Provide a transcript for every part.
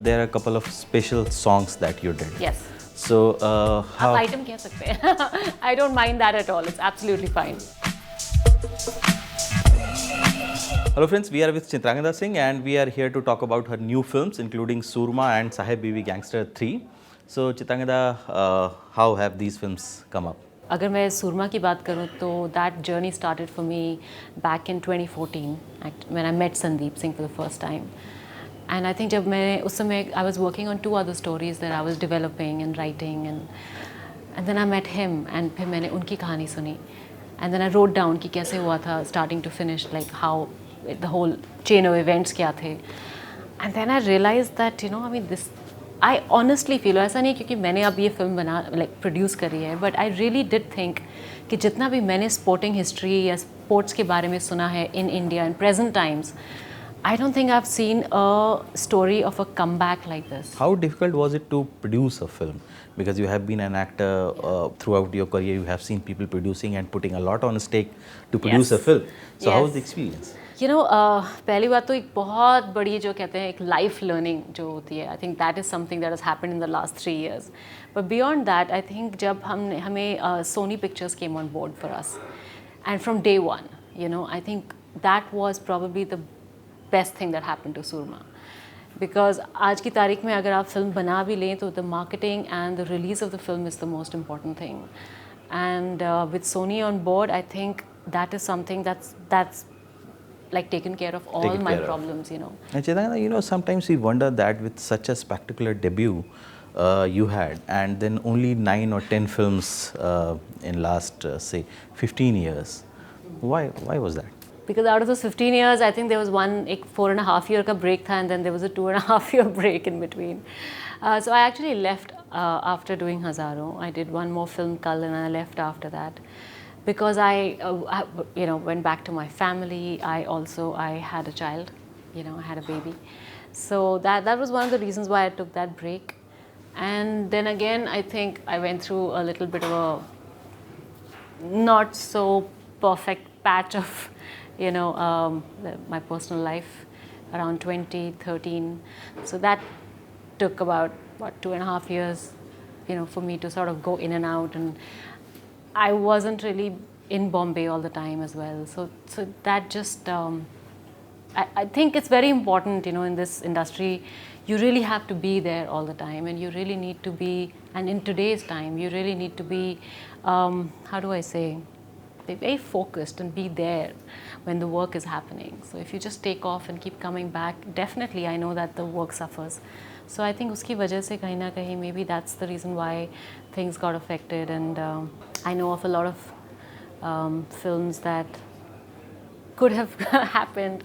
There are a couple of special songs that you did. Yes. So, how? आप item कह सकते हैं. I don't mind that at all. It's absolutely fine. Hello friends, we are with Chitrangada Singh and we are here to talk about her new films including Soorma and Saheb Biwi Gangster 3. So Chitrangada, how have these films come up? अगर मैं सूरमा की बात करूँ तो that journey started for me back in 2014 when I met Sandeep Singh for the first time. And I think जब मैं उस समय I was working on two other stories that I was developing and writing and then I met him and फिर मैंने उनकी कहानी सुनी and then I wrote down कि कैसे हुआ था starting to finish, like how the whole chain of events क्या थे. And then I realized that I mean this I honestly feel, ऐसा नहीं क्योंकि मैंने अब ये फिल्म प्रोड्यूस करी है, but I really did think कि जितना भी मैंने स्पोर्टिंग हिस्ट्री या स्पोर्ट्स के बारे में सुना है in India in present times, I don't think I've seen a story of a comeback like this. How difficult was it to produce a film? Because you have been an actor throughout your career, you have seen people producing and putting a lot on stake to produce a film. So how was the experience? पहली बात तो एक बहुत बड़ी जो कहते हैं एक लाइफ लर्निंग जो होती है, I think that is something that has happened in the last 3 years. But beyond that I think जब हमें Sony Pictures came on board for us and from day one, I think that was probably the best thing that happened to Soorma. Because आज की तारीख में अगर आप film बना भी लें तो the marketing and the release of the film is the most important thing. And with Sony on board I think that is something that's like taken care of all my problems. And Chitrangada, sometimes we wonder that with such a spectacular debut you had, and then only 9 or 10 films in last say 15 years. Why was that? Because out of those 15 years, I think there was one 4.5 year ka break tha, and then there was a 2.5 year break in between. So I actually left after doing Hazaron. I did one more film, Kal, and I left after that. Because I went back to my family. I had a child, I had a baby. So that was one of the reasons why I took that break. And then again, I think I went through a little bit of a not so perfect patch of, my personal life around 2013. So that took about 2.5 years, for me to sort of go in and out, and I wasn't really in Bombay all the time as well. So that just, I think it's very important, in this industry, you really have to be there all the time, and you really need to be, and in today's time, you really need to be, how do I say, be very focused and be there when the work is happening. So if you just take off and keep coming back, definitely I know that the work suffers. So I think uski wajah se kahin na kahin, maybe that's the reason why things got affected. And I know of a lot of films that could have happened,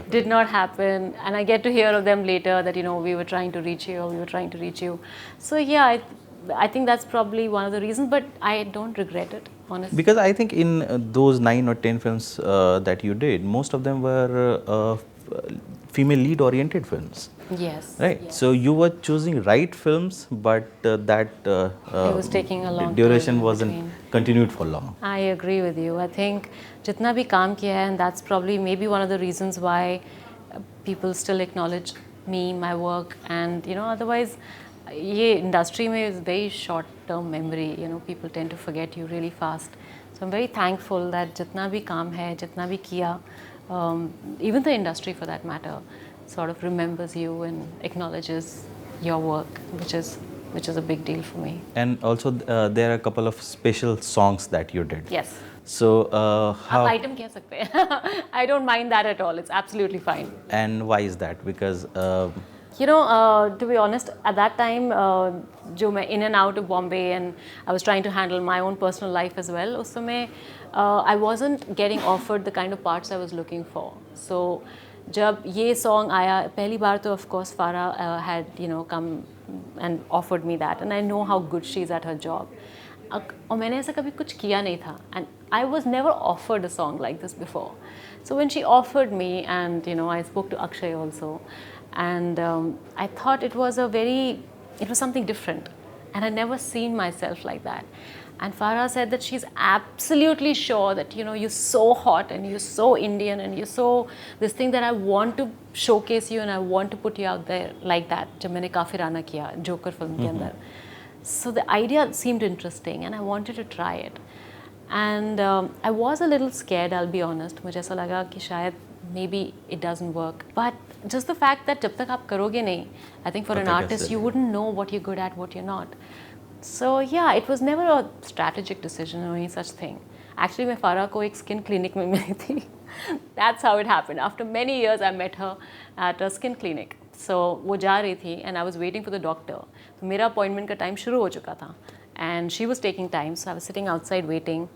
did not happen, and I get to hear of them later that we were trying to reach you, So yeah, I think that's probably one of the reasons, but I don't regret it, honestly. Because I think in those 9 or 10 films that you did, most of them were female lead oriented films. Yes. Right. Yes. So you were choosing right films, but that it was taking a long duration time wasn't continued for long. I agree with you. I think jitna bhi kaam kiya hai, and that's probably maybe one of the reasons why people still acknowledge me, my work, and otherwise ये industry में is very short term memory. People tend to forget you really fast. So I'm very thankful that jitna bhi kaam hai, jitna bhi kiya, even the industry for that matter, sort of remembers you and acknowledges your work, which is a big deal for me. And also there are a couple of special songs that you did. Yes. So how? आप item कह सकते हैं. I don't mind that at all. It's absolutely fine. And why is that? Because to be honest, at that time, जो मैं in and out of Bombay, and I was trying to handle my own personal life as well. उस समय I wasn't getting offered the kind of parts I was looking for. So जब ये song आया पहली बार तो of course Farah had come and offered me that, and I know how good she is at her job. और मैंने ऐसा कभी कुछ किया नहीं था, and I was never offered a song like this before. So when she offered me, and I spoke to Akshay also, and I thought it was something different, and I never seen myself like that. And Farah said that she's absolutely sure that, you know, you're so hot and you're so Indian and you're so this thing that I want to showcase you and I want to put you out there like that. जब मैंने काफिराना किया joker film के अंदर. So the idea seemed interesting and I wanted to try it. And I was a little scared, I'll be honest. मुझे ऐसा लगा कि शायद maybe it doesn't work. But just the fact that जब तक आप करोगे नहीं, I think for an artist you wouldn't know what you're good at, what you're not. So yeah, it was never a strategic decision or any such thing. Actually, मैं फारा को एक skin clinic में मिली थी. That's how it happened. After many years, I met her at a skin clinic. So वो जा रही थी and I was waiting for the doctor. तो मेरा appointment का time शुरू हो चुका था. And she was taking time, so I was sitting outside waiting.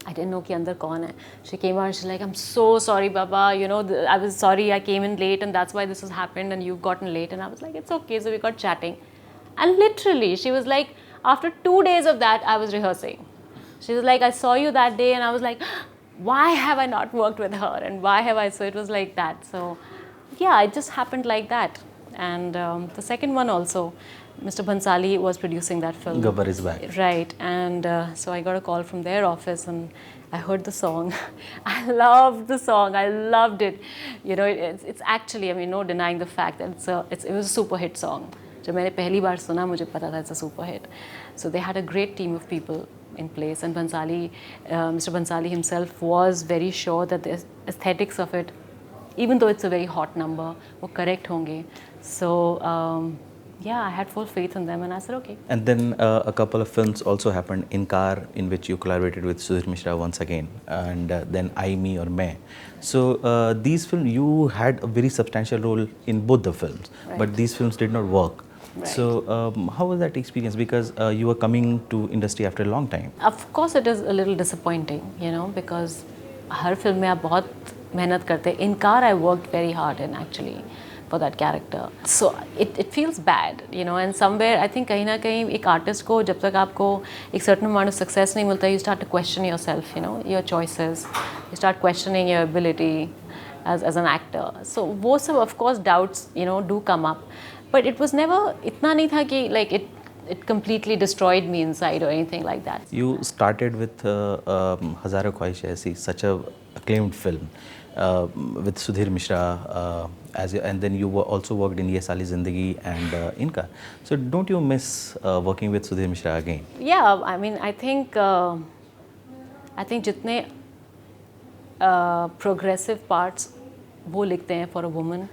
I didn't know कि अंदर कौन है. She came out and she's like, I'm so sorry, Baba. You know, I was sorry I came in late and that's why this has happened and you've gotten late. And I was like, it's okay. So we got chatting. And literally, she was like, after 2 days of that, I was rehearsing. She was like, I saw you that day, and I was like, why have I not worked with her? And why have I? So it was like that. So yeah, it just happened like that. And the second one also, Mr. Bhansali was producing that film. Gabbar is back. Right. And so I got a call from their office and I heard the song. I loved the song. I loved it. You know, it's actually, I mean, no denying the fact that it was a super hit song. जब मैंने पहली बार सुना मुझे पता था it's a super hit. So they had a great team of people in place and Bhansali, Mr. Bhansali himself was very sure that the aesthetics of it, even though it's a very hot number, वो correct होंगे. So yeah, I had full faith in them and I said okay. And then a couple of films also happened. Inkar, in which you collaborated with Sudhir Mishra once again, and then I, Me or Main. So these films, you had a very substantial role in both the films, right. But these films did not work. Right. So how was that experience? Because you were coming to industry after a long time. Of course it is a little disappointing, you know, because her film में आप बहुत मेहनत करते हैं. Inkar I worked very hard in actually for that character. So it feels bad, you know, and somewhere I think कहीं ना कहीं एक artist को जब तक आपको एक certain amount of success नहीं मिलता, you start to question yourself, you know, your choices. You start questioning your ability as an actor. So वो सब of course doubts, you know, do come up. But it was never इतना नहीं था कि like it completely destroyed me inside or anything like that. You started with Hazaron Khwahishein Aisi, such a acclaimed film with Sudhir Mishra, and then you also worked in Ye Sali Zindagi and Inkar. So don't you miss working with Sudhir Mishra again? Yeah, I mean I think जितने progressive parts वो लिखते हैं for a woman.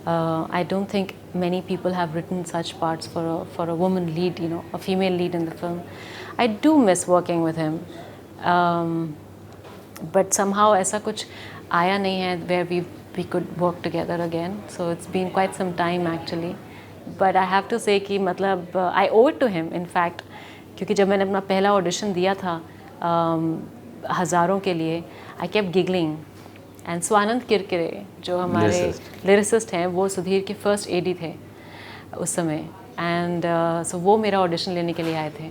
I don't think many people have written such parts for a woman lead, you know, a female lead in the film. I do miss working with him, but somehow ऐसा कुछ आया नहीं है where we could work together again. So it's been quite some time actually. But I have to say कि मतलब I owe it to him in fact, क्योंकि जब मैंने अपना पहला audition दिया था हज़ारों के लिए, I kept giggling. And Swanand Kirkire जो हमारे लिरिसिस्ट हैं वो सुधीर के फर्स्ट एडी थे उस समय एंड सो वो मेरा ऑडिशन लेने के लिए आए थे.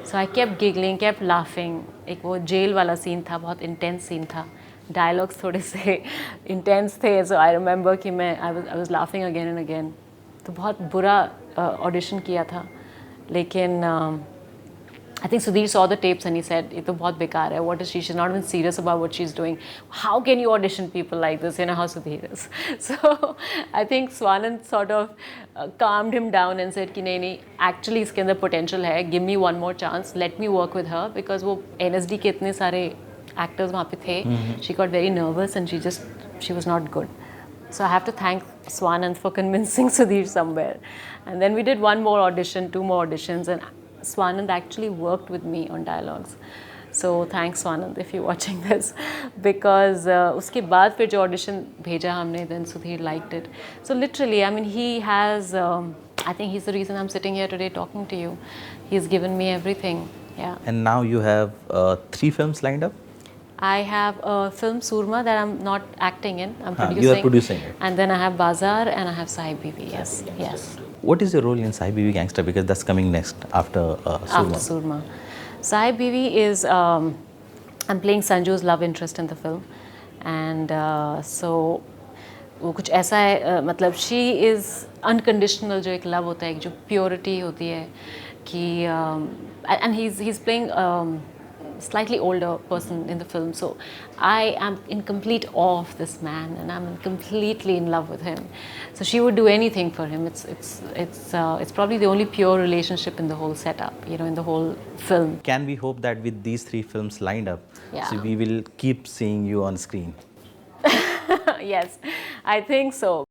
So I kept giggling, kept laughing. एक वो जेल वाला सीन था, बहुत इंटेंस सीन था, डायलॉग्स थोड़े से इंटेंस थे. सो आई रिमेंबर कि मैं I was laughing again and again. तो बहुत बुरा ऑडिशन किया था, लेकिन I think Sudhir saw the tapes and he said, "ये तो बहुत बेकार है. What is she? She's not even serious about what she's doing. How can you audition people like this? You know how Sudhir is." So I think Swanand sort of calmed him down and said कि नहीं, actually इसके अंदर potential है. Give me one more chance. Let me work with her because वो NSD के इतने सारे actors वहाँ पे थे. She got very nervous and she was not good. So I have to thank Swanand for convincing Sudhir somewhere. And then we did one more audition, 2 more auditions, and Swanand actually worked with me on dialogues. So thanks Swanand if you're watching this, because उसके बाद फिर जो audition भेजा हमने, then Sudhir liked it. So literally, I mean, he has, I think he's the reason I'm sitting here today talking to you. He's given me everything, yeah. And now you have 3 films lined up? I have a film Soorma that I'm not acting in, I'm producing. You are producing it. And then I have Bazaar and I have Saheb Biwi, yes. What is your role in Saheb Biwi Gangster? Because that's coming next after Soorma. After Soorma. Saheb Biwi is, I'm playing Sanju's love interest in the film. And so, वो कुछ ऐसा है, मतलब she is unconditional, जो एक love होता है, एक जो purity होती है, And he's playing slightly older person in the film, so I am in complete awe of this man, and I'm completely in love with him. So she would do anything for him. It's probably the only pure relationship in the whole setup, in the whole film. Can we hope that with these 3 films lined up, Yeah. so we will keep seeing you on screen? Yes, I think so.